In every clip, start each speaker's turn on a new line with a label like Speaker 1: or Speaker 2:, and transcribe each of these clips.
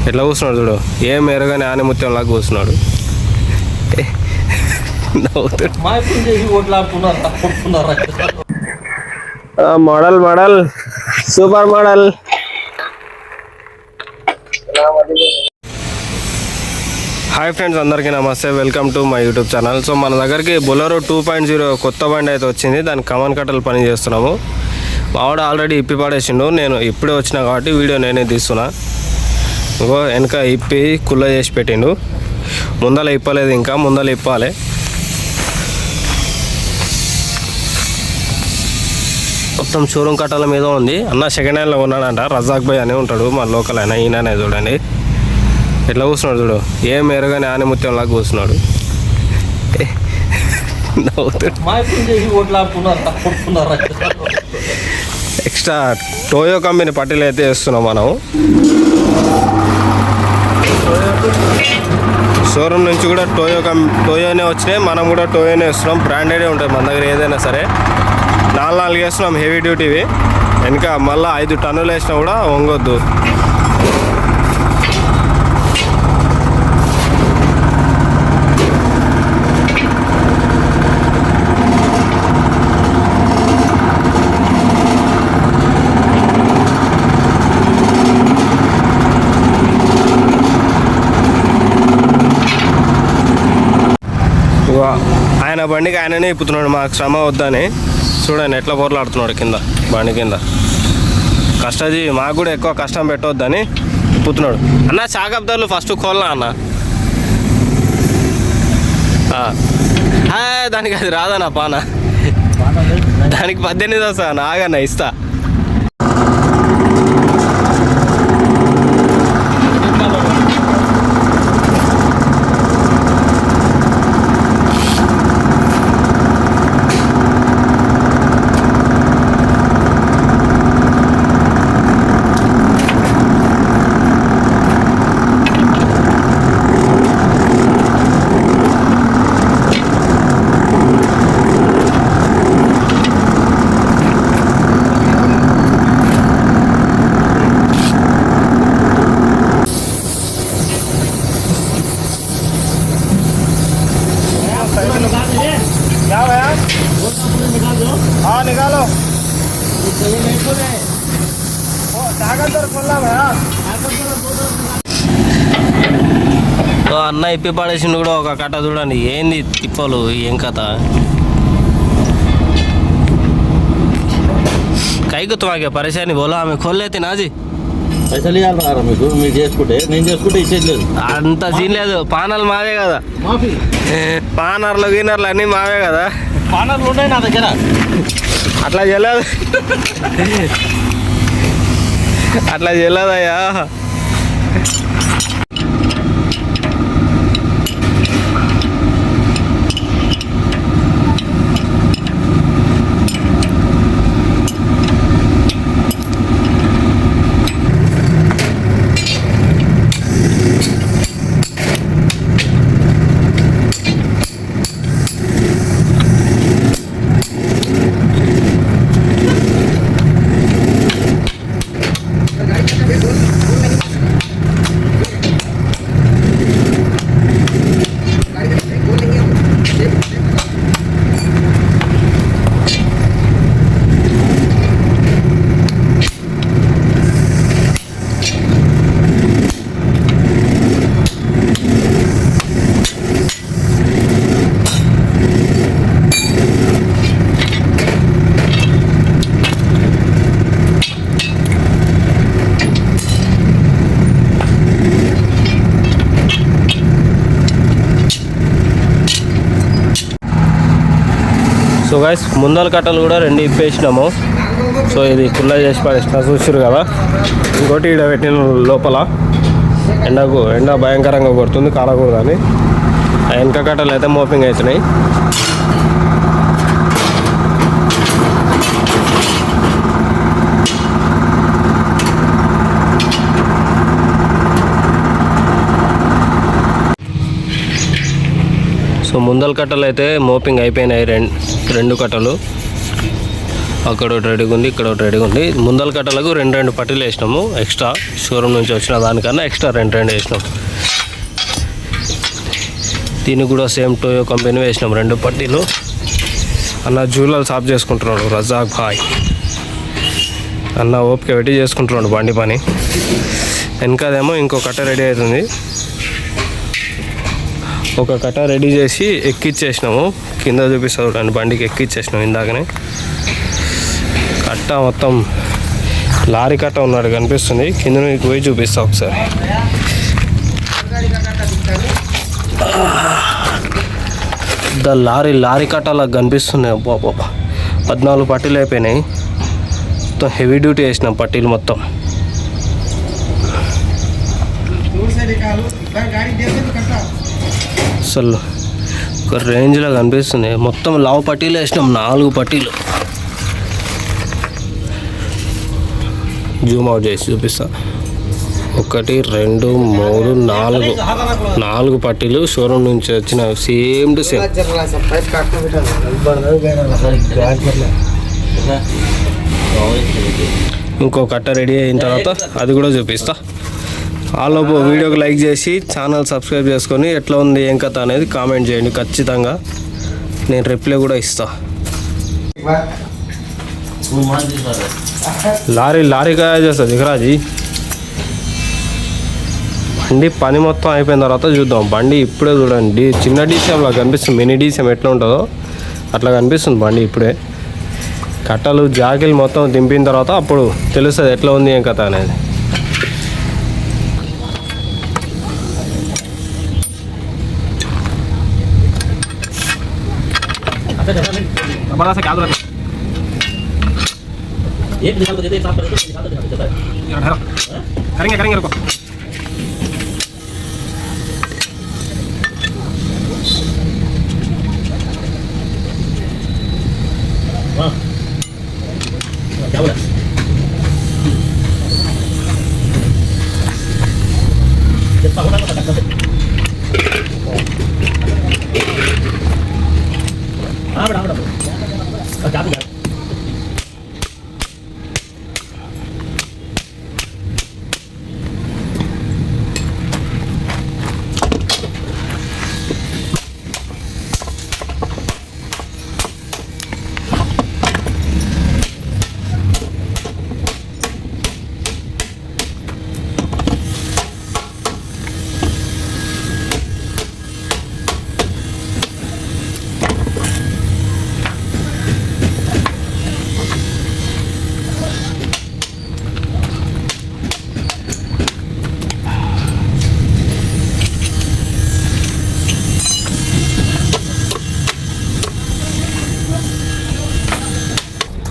Speaker 1: ఎట్లా కూర్చున్నాడు చూడు, ఏం ఎరగానే ఆనిముత్యంలాగా కూర్చున్నాడు. Model model super model. Hi friends, అందరికీ నమస్తే. Welcome to my YouTube channel. So మన దగ్గరికి బొలెరో 2.0 కొత్త బండి అయితే వచ్చింది. దాని కమన్ కట్టలు పని చేస్తున్నాము. మావాడు ఆల్రెడీ ఇప్పి పడేసిండు. నేను ఇప్పుడే వచ్చినా కాబట్టి వీడియో నేనే తీస్తున్నా. ఇంకో వెనక ఇప్పి కుల్ల చేసి పెట్టిండు. ముందల ఇప్పలేదు, ఇంకా ముందల ఇప్పాలి. మొత్తం షోరూమ్ కట్టల మీద ఉంది. అన్న సెకండ్ హ్యాండ్లో ఉన్నాడంట. రజాక్ భాయ్ అని ఉంటాడు, మన లోకల్ అయినా. ఈయననే చూడండి ఎట్లా కూర్చున్నాడు చూడు, ఏం ఎరగానే ఆనిముత్యంలాగా కూర్చున్నాడు. ఎక్స్ట్రా టోయో కంపెనీ పట్టీలు అయితే వేస్తున్నాం మనం. షోరూమ్ నుంచి కూడా టోయోనే వచ్చినాయి. మనం కూడా టోయోనే వేస్తున్నాం. బ్రాండెడే ఉంటుంది మన దగ్గర ఏదైనా సరే. 4 వేస్తున్నాం హెవీ డ్యూటీవి. వెనక మళ్ళీ 5 టన్నులు వేసినా కూడా వంగొద్దు. ఆయన బండికి ఆయననే ఇప్పుతున్నాడు, మాకు శ్రమ వద్దని. చూడండి ఎట్లా పోర్లాడుతున్నాడు కింద బండి కింద. కష్టజీవి, మాకు కూడా ఎక్కువ కష్టం పెట్టవద్దని ఇప్పుతున్నాడు. అన్న చాకబ్దార్లు ఫస్ట్ కోల్నా అన్న. దానికి అది రాదన్న పాన, దానికి 18 వస్తా అన్న. ఆగన్న ఇస్తా. निकालो అన్న ఇప్పి పడేసిండు కూడా ఒక కట్ట. చూడండి ఏంది తిప్పలు, ఏం కథ. కైకు తుమాకే పరేషాని బోలో ఆమె खोल నాజీ.
Speaker 2: పైసలు ఇవ్వాలి మీకు, మీరు చేసుకుంటే నేను చేసుకుంటే ఇచ్చేది లేదు.
Speaker 1: అంత సీన్ లేదు. పానాలు మావే కదా, పానర్లు గీనర్లు అన్నీ మావే కదా.
Speaker 2: పానర్లు ఉన్నాయి నా దగ్గర.
Speaker 1: అట్లా చేయలేదు, అట్లా చేయలేదయ్యా. సో గైస్, ముందల కట్టలు కూడా 2 ఇప్పేసినాము. సో ఇది కుల్ల చేసి పడేసిన చూసారు కదా. ఇంకోటి ఈడ పెట్టిన లోపల ఎండ భయంకరంగా కొడుతుంది, కాలకూడదని. ఆ వెనక కట్టలు అయితే మోపింగ్ అవుతున్నాయి. సో ముందల కట్టలు అయితే మోపింగ్ అయిపోయినాయి, 2 కట్టలు. అక్కడ ఒకటి రెడీగా ఉంది, ఇక్కడ ఒకటి రెడీగా ఉంది. ముందల కట్టలకు రెండు పట్టీలు వేసినాము ఎక్స్ట్రా, షోరూమ్ నుంచి వచ్చిన దానికన్నా ఎక్స్ట్రా రెండు వేసినాం. దీనికి కూడా సేమ్ టోయో కంపెనీ వేసినాం 2 పట్టీలు. అన్న జూలాలు సాఫ్ చేసుకుంటున్నాడు రజాక్ భాయ్. అన్న ఓపిక పెట్టి చేసుకుంటున్నాడు బండి పని. వెనకదేమో ఇంకో కట్ట రెడీ అవుతుంది. ఒక కట్ట రెడీ చేసి ఎక్కిచ్చేసినాము, కింద చూపిస్తాడు చూడండి, బండికి ఎక్కిచ్చేసినాము ఇందాకనే. కట్ట మొత్తం లారీ కట్ట ఉన్నాడు కనిపిస్తుంది, కింద మీకు పోయి చూపిస్తా ఒకసారి. లారీ కట్ట అలా కనిపిస్తుంది. అబ్బా 14 పట్టీలు అయిపోయినాయి. మొత్తం హెవీ డ్యూటీ వేసినాం పట్టీలు మొత్తం. అసలు ఒక రేంజ్లో కనిపిస్తుంది. మొత్తం లావు పట్టీలు వేసినాం, 4 పట్టీలు. జూమ్ అవుట్ చేసి చూపిస్తా. 1 2 3 4 పట్టీలు షోరూమ్ నుంచి వచ్చిన, సేమ్ టు సేమ్. ఇంకో కట్ట రెడీ అయిన తర్వాత అది కూడా చూపిస్తా. ఆలోపు వీడియోకి లైక్ చేసి ఛానల్ సబ్స్క్రైబ్ చేసుకొని ఎట్లా ఉంది ఏం కథ అనేది కామెంట్ చేయండి. ఖచ్చితంగా నేను రిప్లై కూడా ఇస్తా. లారీ కాయ చేస్తుంది దిగరాజీ. బండి పని మొత్తం అయిపోయిన తర్వాత చూద్దాం. బండి ఇప్పుడే చూడండి, చిన్న డీసీఎంలా కనిపిస్తుంది. మినీ డీసీఎం ఎట్లా ఉంటుందో అట్లా కనిపిస్తుంది బండి ఇప్పుడే. కట్టలు జాకీలు మొత్తం దింపిన తర్వాత అప్పుడు తెలుస్తుంది ఎట్లా ఉంది ఏం కథ అనేది.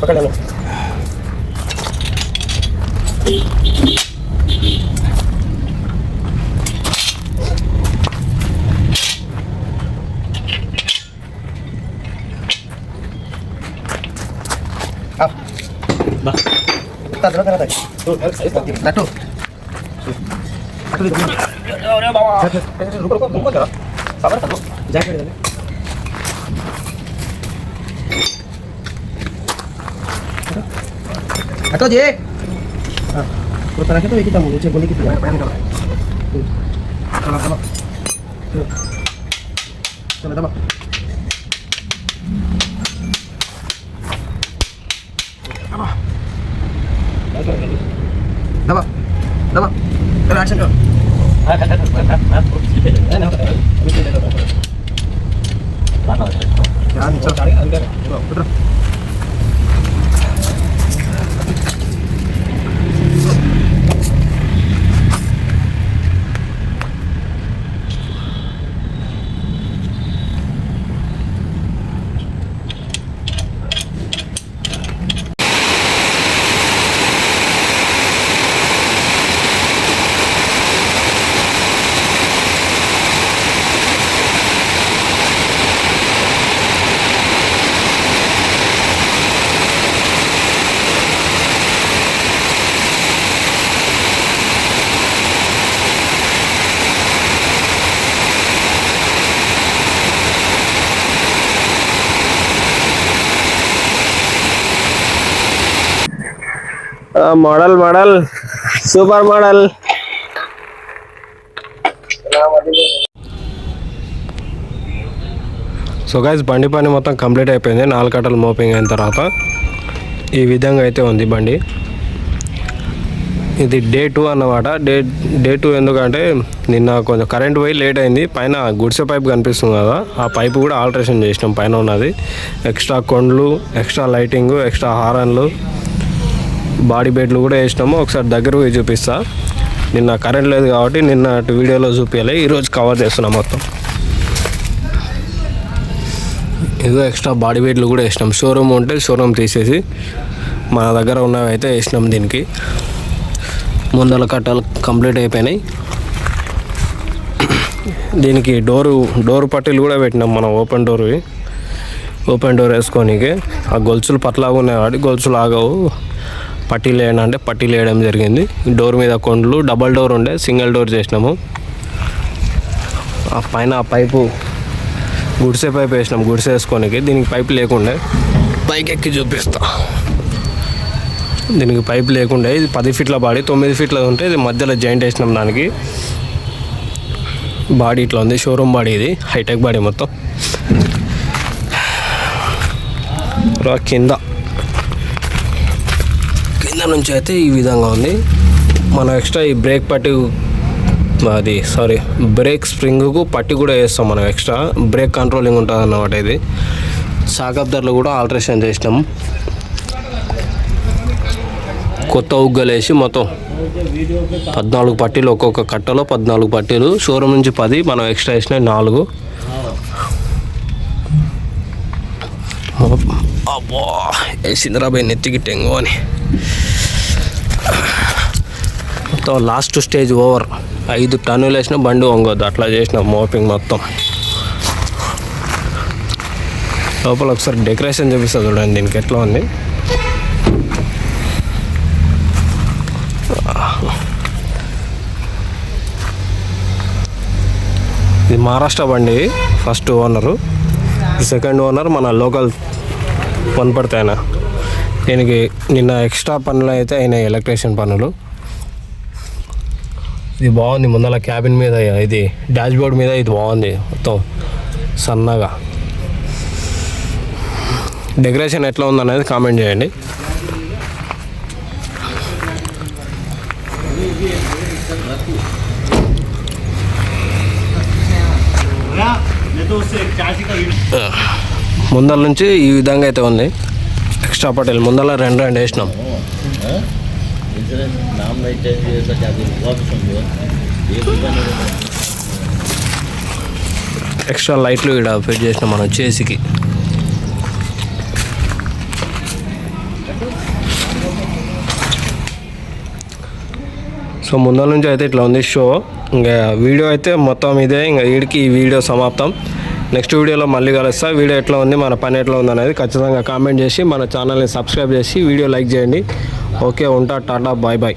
Speaker 1: పక్కన Atau je. Putar kita kita mau cek boleh kita. Kalau. Kalau tambah. Tambah. Tambah. Kalau action kau. Jangan cari anggar. Putar. Model model super model. So guys బండి పని మొత్తం కంప్లీట్ అయిపోయింది. 4 కట్టలు మోపింగ్ అయిన తర్వాత ఈ విధంగా అయితే ఉంది బండి. ఇది డే 2 అన్నమాట. డే 2 ఎందుకంటే నిన్న కొంచెం కరెంట్ పోయి లేట్ అయింది. పైన గుడిసె పైప్ కనిపిస్తుంది కదా, ఆ పైపు కూడా ఆల్టరేషన్ చేసినాం. పైన ఉన్నది ఎక్స్ట్రా కొండ్లు, ఎక్స్ట్రా లైటింగ్, ఎక్స్ట్రా హారన్లు, బాడీ బెడ్లు కూడా వేసినాము. ఒకసారి దగ్గర పోయి చూపిస్తా. నిన్న కరెంట్ లేదు కాబట్టి నిన్న వీడియోలో చూపించాలి, ఈరోజు కవర్ చేస్తున్నాం మొత్తం. ఏదో ఎక్స్ట్రా బాడీ బెడ్లు కూడా వేసినాం. షోరూమ్ ఉంటే షోరూమ్ తీసేసి మన దగ్గర ఉన్నవి అయితే వేసినాం. దీనికి ముందల కట్టాలు కంప్లీట్ అయిపోయినాయి. దీనికి డోరు పట్టీలు కూడా పెట్టినాం మనం. ఓపెన్ డోర్ వేసుకోనికి. ఆ గొలుసులు పట్లాగా ఉన్నాయి కాబట్టి గొలుసులు ఆగవు. పట్టీలు వేయడం అంటే పట్టీలు వేయడం జరిగింది. డోర్ మీద కొండలు, డబల్ డోర్ ఉండే సింగిల్ డోర్ చేసినాము. ఆ పైన ఆ పైపు గుడిసె పైపు వేసినాం గుడిసె వేసుకోనికి. దీనికి పైపు లేకుండే, పైకి ఎక్కి చూపిస్తా. దీనికి పైపు లేకుండే. ఇది 10 ఫీట్ల బాడీ, 9 ఫీట్ల ఉంటే ఇది మధ్యలో జాయింట్ వేసినాం. దానికి బాడీ ఇట్లా ఉంది, షోరూమ్ బాడీ. ఇది హైటెక్ బాడీ మొత్తం. కింద నుంచి అయితే ఈ విధంగా ఉంది. మనం ఎక్స్ట్రా ఈ బ్రేక్ పట్టి బ్రేక్ స్ప్రింగ్కు పట్టి కూడా వేస్తాం మనం. ఎక్స్ట్రా బ్రేక్ కంట్రోలింగ్ ఉంటుంది అన్నమాట. ఇది షాకబ్దర్లు కూడా ఆల్టరేషన్ చేసినాం. కొత్త ఉగ్గలు వేసి మొత్తం 14 పట్టీలు, ఒక్కొక్క కట్టలో 14 పట్టీలు. షోరూమ్ నుంచి 10, మనం ఎక్స్ట్రా వేసినాయి 4. అబ్బా వేసిందిరాబాయ్ నెత్తికి టెంగు అని. మొత్తం లాస్ట్ స్టేజ్ ఓవర్. 5 టన్నులు వేసిన బండి వంగొద్దు, అట్లా చేసిన మోపింగ్ మొత్తం. లోపల ఒకసారి డెకరేషన్ చూపిస్తా చూడండి దీనికి ఎట్లా ఉంది. ఇది మహారాష్ట్ర బండి. ఫస్ట్ ఓనరు, సెకండ్ ఓనర్ మన లోకల్ పనిపడితే ఆయన. దీనికి నిన్న ఎక్స్ట్రా పనులు అయితే అయినాయి, ఎలక్ట్రీషియన్ పనులు. ఇది బాగుంది. ముందర క్యాబిన్ మీద, ఇది డాష్ బోర్డ్ మీద ఇది బాగుంది మొత్తం సన్నగా. డెకరేషన్ ఎట్లా ఉందనేది కామెంట్ చేయండి. ముందర నుంచి ఈ విధంగా అయితే ఉంది. ఎక్స్ట్రా పటేల్ ముందర 2 వేసినాం. ఎక్స్ట్రా లైట్లు ఇక్కడ ఫిట్ చేసినాం మనం చేసికి. సో ముందర నుంచి అయితే ఇట్లా ఉంది షో. ఇంకా వీడియో అయితే మొత్తం ఇదే. ఇంకా వీడికి ఈ వీడియో సమాప్తం. నెక్స్ట్ వీడియోలో మళ్ళీ కలుస్తా. వీడియో ఎట్లా ఉంది, మన పని ఎట్లా ఉంది అనేది ఖచ్చితంగా కామెంట్ చేసి మన ఛానల్ని సబ్స్క్రైబ్ చేసి వీడియో లైక్ చేయండి. ఓకే, ఉంటా. Tata, bye bye.